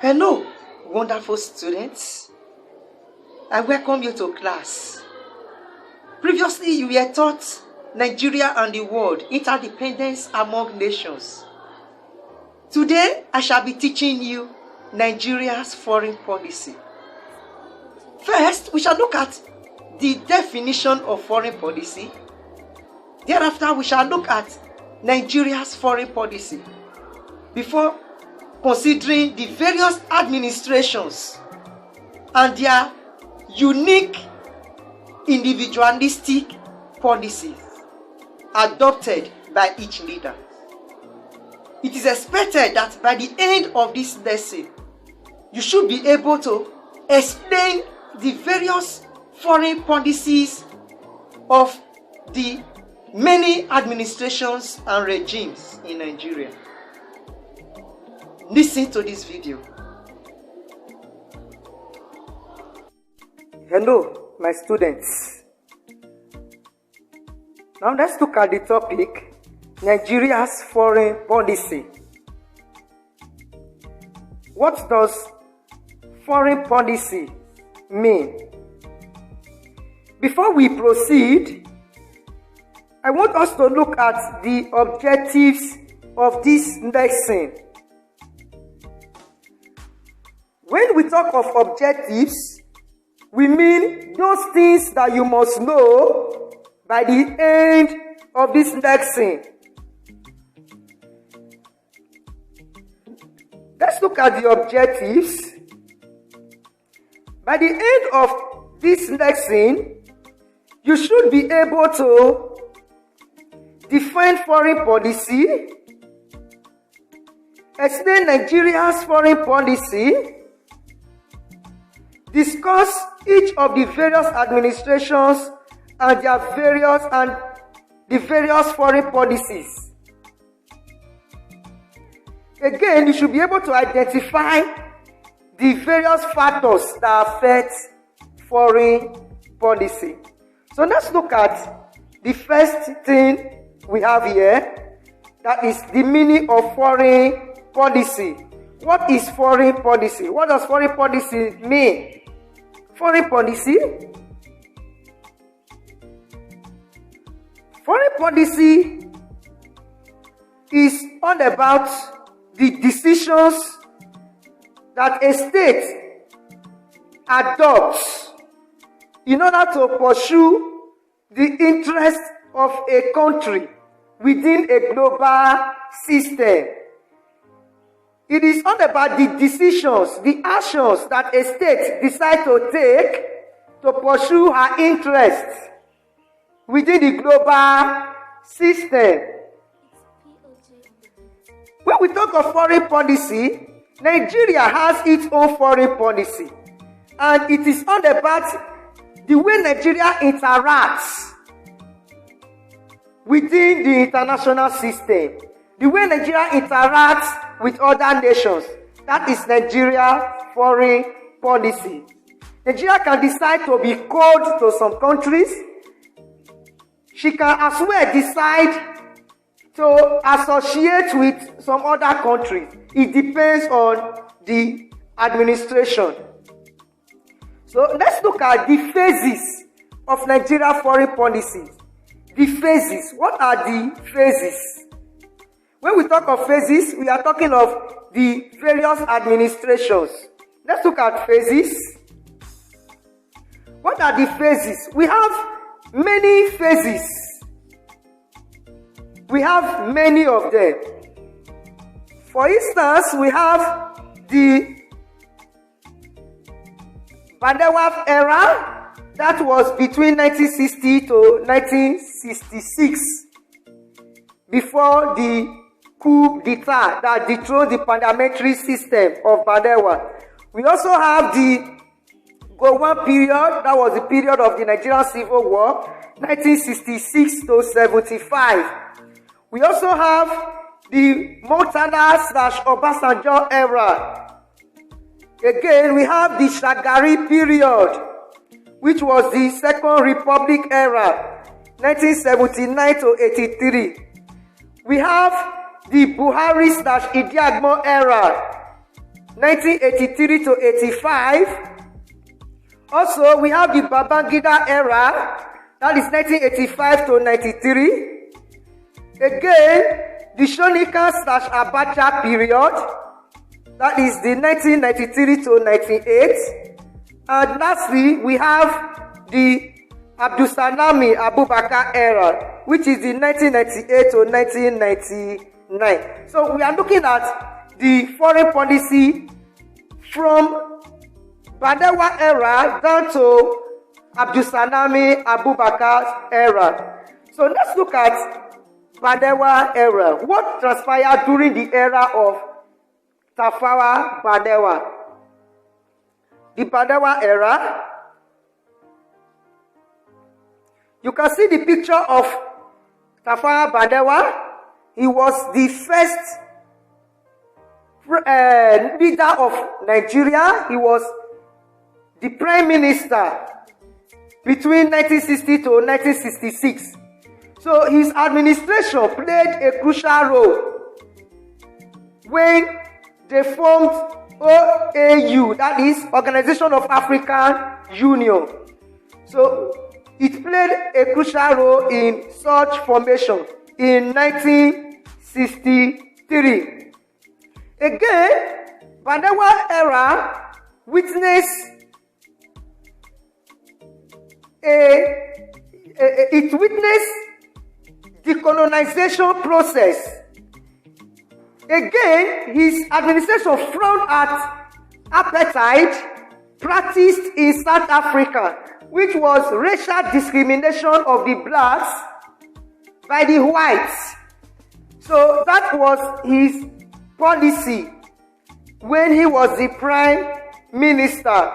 Hello, wonderful students. I welcome you to class. Previously, you were taught Nigeria and the world, interdependence among nations. Today, I shall be teaching you Nigeria's foreign policy. First, we shall look at the definition of foreign policy. Thereafter, we shall look at Nigeria's foreign policy before considering the various administrations and their unique individualistic policies adopted by each leader. It is expected that by the end of this lesson, you should be able to explain the various foreign policies of the many administrations and regimes in Nigeria. Listen to this video. Hello, my students. Now let's look at the topic, Nigeria's foreign policy. What does foreign policy mean? Before we proceed, I want us to look at the objectives of this lesson. When we talk of objectives, we mean those things that you must know by the end of this lesson. Let's look at the objectives. By the end of this lesson, you should be able to define foreign policy, explain Nigeria's foreign policy, discuss each of the various administrations and the various foreign policies. Again, you should be able to identify the various factors that affect foreign policy. So let's look at the first thing we have here, that is the meaning of foreign policy. What is foreign policy? What does foreign policy mean? Foreign policy is all about the decisions that a state adopts in order to pursue the interests of a country within a global system. It is all about the decisions, the actions that a state decides to take to pursue her interests within the global system. When we talk of foreign policy, Nigeria has its own foreign policy. And it is all about the way Nigeria interacts within the international system. The way Nigeria interacts with other nations. That is Nigeria's foreign policy. Nigeria can decide to be cold to some countries. She can as well decide to associate with some other countries. It depends on the administration. So let's look at the phases of Nigeria's foreign policy. The phases. What are the phases? When we talk of phases, we are talking of the various administrations. Let's look at phases. What are the phases? We have many phases. We have many of them. For instance, we have the Balewa era, that was between 1960 to 1966, before the coup d'etat that dethroned the parliamentary system of Balewa. We also have the Gowon period, that was the period of the Nigerian Civil War, 1966 to 75. We also have the Murtala/Obasanjo era. Again, we have the Shagari period, which was the Second Republic era, 1979 to 83. We have the Buhari/Idiagmo era, 1983 to 85. Also, we have the Babangida era, that is 1985 to 93. Again, the Shonika/Abacha period, that is the 1993 to 98. And lastly, we have the Abacha and Abubakar era, which is the 1998 to 1999. So we are looking at the foreign policy from Balewa era down to Abacha and Abubakar era. So let's look at Balewa era. What transpired during the era of Tafawa Balewa? The Balewa era. You can see the picture of Tafawa Balewa. He was the first leader of Nigeria. He was the prime minister between 1960 to 1966. So his administration played a crucial role when they formed OAU, that is Organization of African Union. So it played a crucial role in such formation in 1963. Again, Balewa era witnessed the colonization process. Again, his administration frowned at apartheid practiced in South Africa, which was racial discrimination of the blacks by the whites. So that was his policy when he was the prime minister.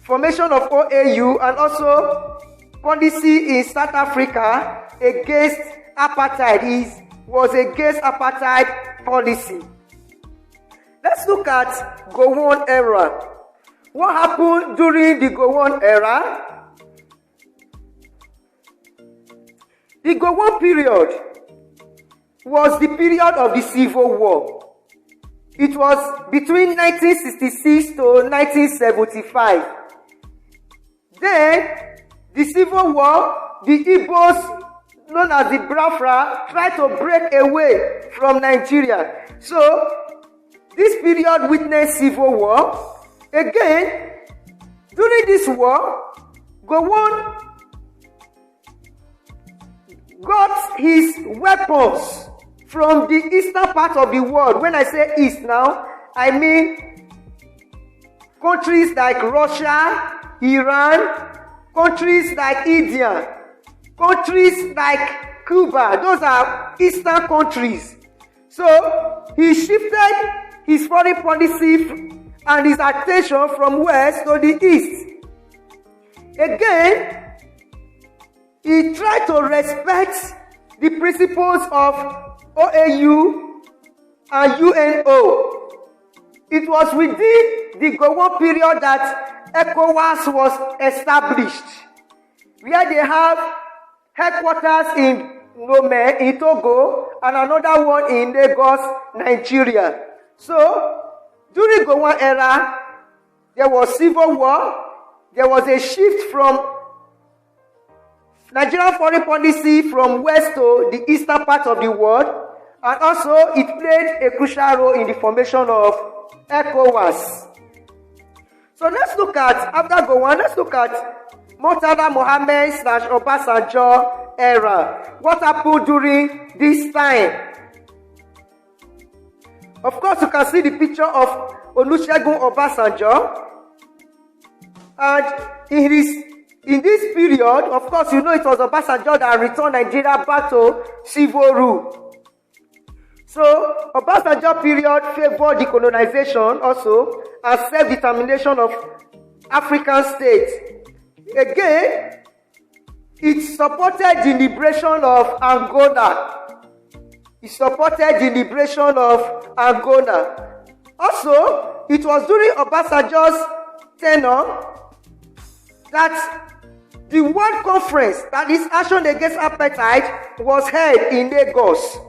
Formation of OAU and also policy in South Africa against apartheid. He was against apartheid policy. Let's look at Gowon era. What happened during the Gowon era? The Gowon period was the period of the Civil War. It was between 1966 to 1975. Then, the Civil War, the Igbos, known as the Biafra, tried to break away from Nigeria. So, this period witnessed Civil War. Again, during this war, Gowon got his weapons from the eastern part of the world. When I say east now, I mean countries like Russia, Iran, countries like India, countries like Cuba. Those are eastern countries. So he shifted his foreign policy and his attention from west to the east. Again, he tried to respect the principles of OAU and UNO. It was within the Gowon period that ECOWAS was established, where they have headquarters in Lomé, in Togo, and another one in Lagos, Nigeria. So, during Gowon era, there was civil war. There was a shift from Nigerian foreign policy from west to the eastern part of the world, and also it played a crucial role in the formation of ECOWAS. So let's look at, after Gowon, let's look at Muhammed/Obasanjo era. What happened during this time? Of course, you can see the picture of Olusegun Obasanjo. And in this period, of course, you know it was Obasanjo that returned Nigeria back to civil rule. So, Obasanjo period favored decolonization also and self-determination of African states. Again, it supported the liberation of Angola. It supported the liberation of Angola. Also, it was during Obasanjo's tenure that the World Conference, that is Action Against Apartheid, was held in Lagos.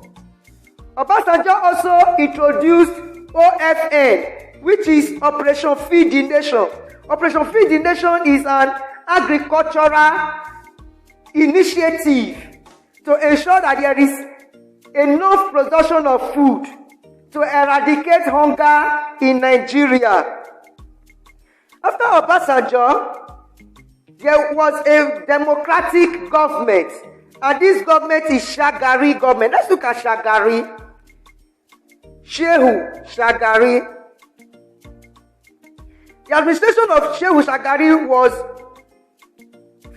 Obasanjo also introduced OFN, which is Operation Feed the Nation. Operation Feed the Nation is an agricultural initiative to ensure that there is enough production of food to eradicate hunger in Nigeria. After Obasanjo, there was a democratic government, and this government is Shagari government. Let's look at Shagari. Shehu Shagari. The administration of Shehu Shagari was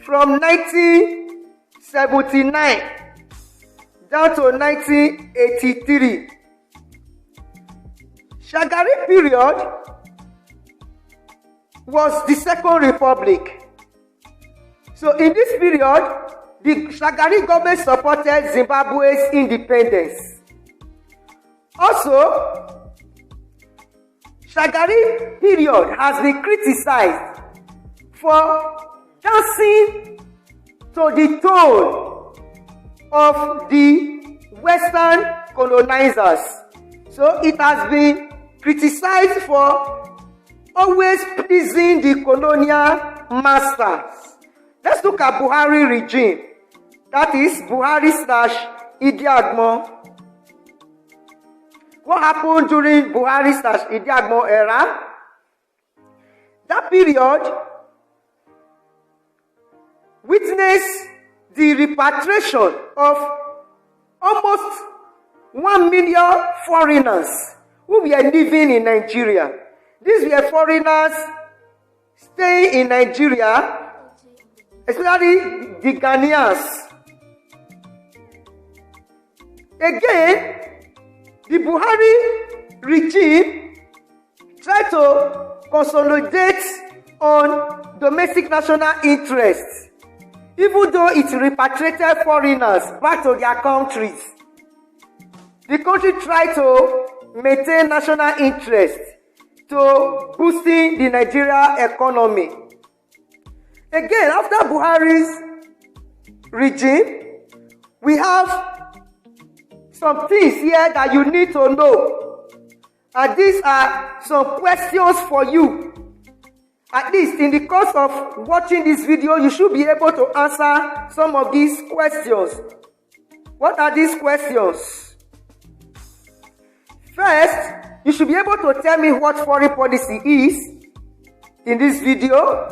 from 1979 down to 1983. Shagari period was the Second Republic. So in this period, the Shagari government supported Zimbabwe's independence. Also, Shagari period has been criticized for dancing to the tone of the Western colonizers. So it has been criticized for always pleasing the colonial masters. Let's look at Buhari regime. That is Buhari/Idi Agbon. What happened during Buhari/Idi Agbon era? That period witnessed the repatriation of almost 1 million foreigners who were living in Nigeria. These were foreigners staying in Nigeria, especially the Ghanaians. Again, the Buhari regime tried to consolidate on domestic national interests, even though it repatriated foreigners back to their countries. The country tried to maintain national interest to boosting the Nigeria economy. Again, after Buhari's regime, we have some things here that you need to know. And these are some questions for you. At least in the course of watching this video, you should be able to answer some of these questions. What are these questions? First, you should be able to tell me what foreign policy is in this video.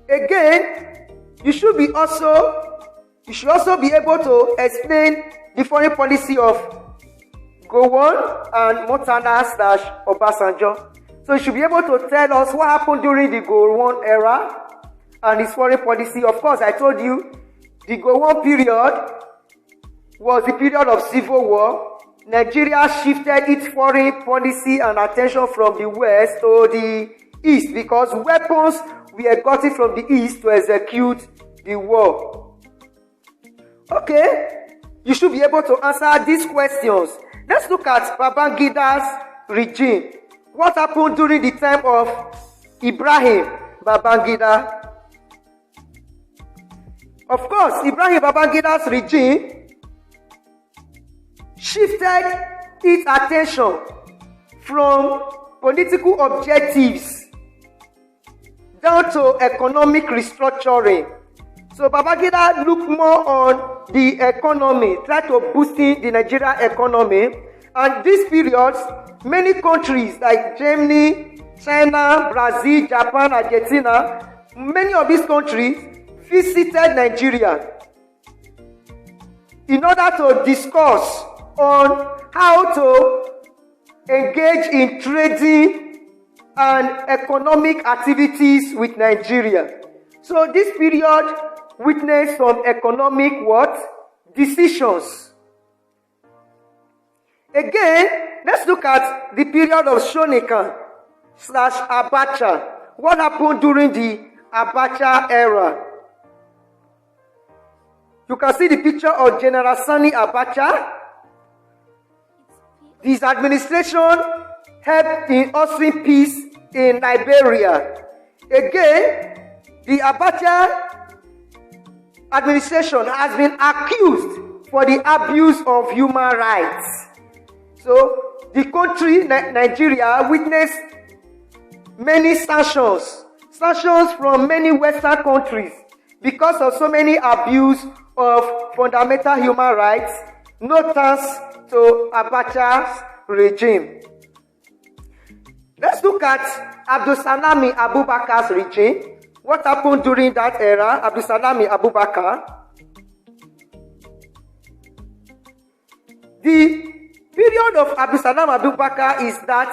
Again, you should also be able to explain the foreign policy of Gowon and Montana/Obasanjo. So you should be able to tell us what happened during the Gowon era and his foreign policy. Of course, I told you the Gowon period was the period of civil war. Nigeria shifted its foreign policy and attention from the west to the east because weapons were gotten from the east to execute the war. Okay, you should be able to answer these questions. Let's look at Babangida's regime. What happened during the time of Ibrahim Babangida? Of course, Ibrahim Babangida's regime shifted its attention from political objectives down to economic restructuring. So Babangida looked more on the economy, tried to boost the Nigerian economy. And these periods, many countries like Germany, China, Brazil, Japan, Argentina, many of these countries visited Nigeria in order to discuss on how to engage in trading and economic activities with Nigeria. So this period witnessed some economic decisions. Again, let's look at the period of Shonikan/Abacha. What happened during the Abacha era? You can see the picture of General Sani Abacha. His administration helped in ushering peace in Liberia. Again, the Abacha administration has been accused for the abuse of human rights. So, the country, Nigeria, witnessed many sanctions from many Western countries because of so many abuse of fundamental human rights, no thanks to Abacha's regime. Let's look at Abdulsalami Abubakar's regime. What happened during that era? Abdulsalami Abubakar. The period of Abdulsalam Abubakar is that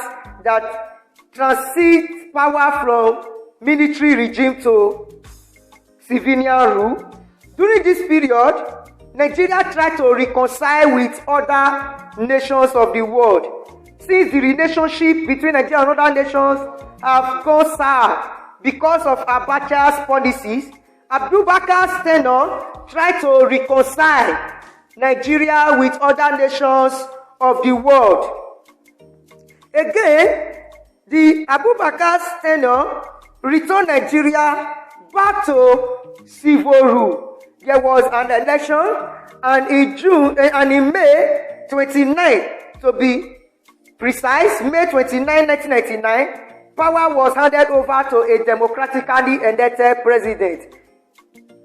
transit power from military regime to civilian rule. During this period, Nigeria tried to reconcile with other nations of the world. Since the relationship between Nigeria and other nations have gone sour because of Abacha's policies, Abubakar's tenure tried to reconcile Nigeria with other nations of the world. Again, the Abubakar's tenure returned Nigeria back to civil rule. There was an election, and in May 29, to be precise, May 29, 1999, power was handed over to a democratically elected president,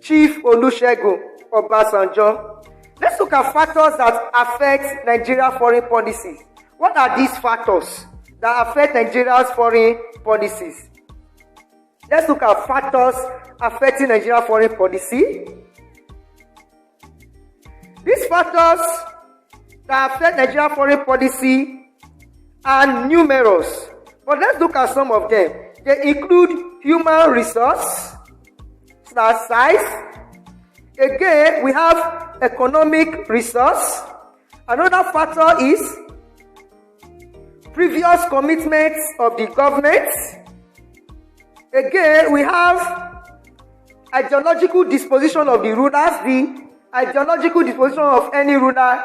Chief Olusegun Obasanjo. Let's look at factors that affect Nigeria's foreign policies. What are these factors that affect Nigeria's foreign policies? Let's look at factors affecting Nigeria's foreign policy. These factors that affect Nigeria's foreign policy are numerous, but let's look at some of them. They include human resource, size. Again, we have economic resource. Another factor is previous commitments of the government. Again, we have ideological disposition of the rulers. The ideological disposition of any ruler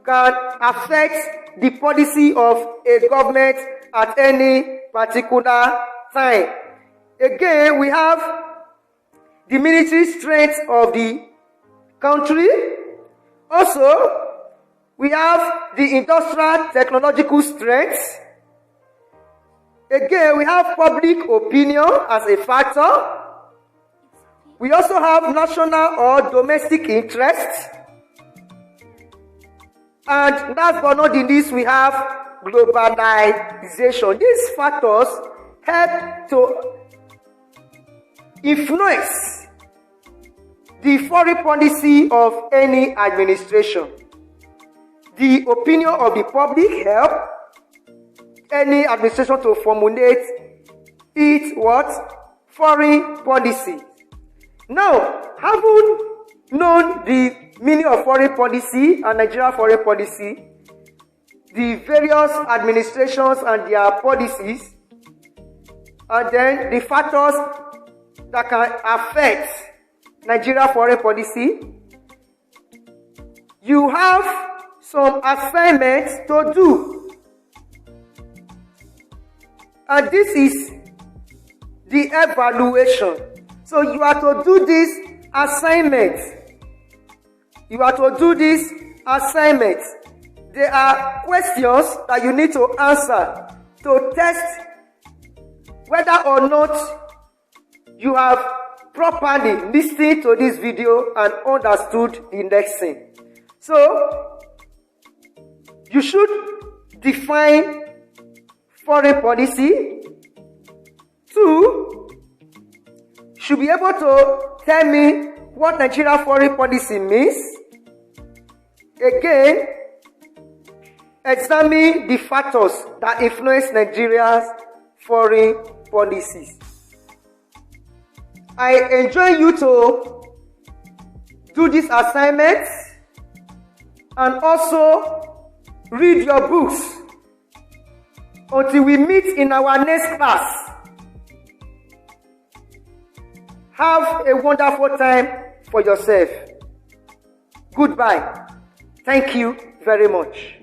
can affect the policy of a government at any particular time. Again, we have the military strength of the country. Also, we have the industrial technological strength. Again, we have public opinion as a factor. We also have national or domestic interest. And last but not the least, we have globalization. These factors help to influence the foreign policy of any administration. The opinion of the public help any administration to formulate its foreign policy. Now, having known the meaning of foreign policy and Nigeria foreign policy, the various administrations and their policies, and then the factors that can affect Nigeria foreign policy, you have some assignments to do. And this is the evaluation. So you are to do this assignment. You are to do this assignment. There are questions that you need to answer to test whether or not you have properly listened to this video and understood the lesson. So, you should define foreign policy. 2, should be able to tell me what Nigeria foreign policy means. Again, examine the factors that influence Nigeria's foreign policies. I enjoin you to do these assignments and also read your books until we meet in our next class. Have a wonderful time for yourself. Goodbye. Thank you very much.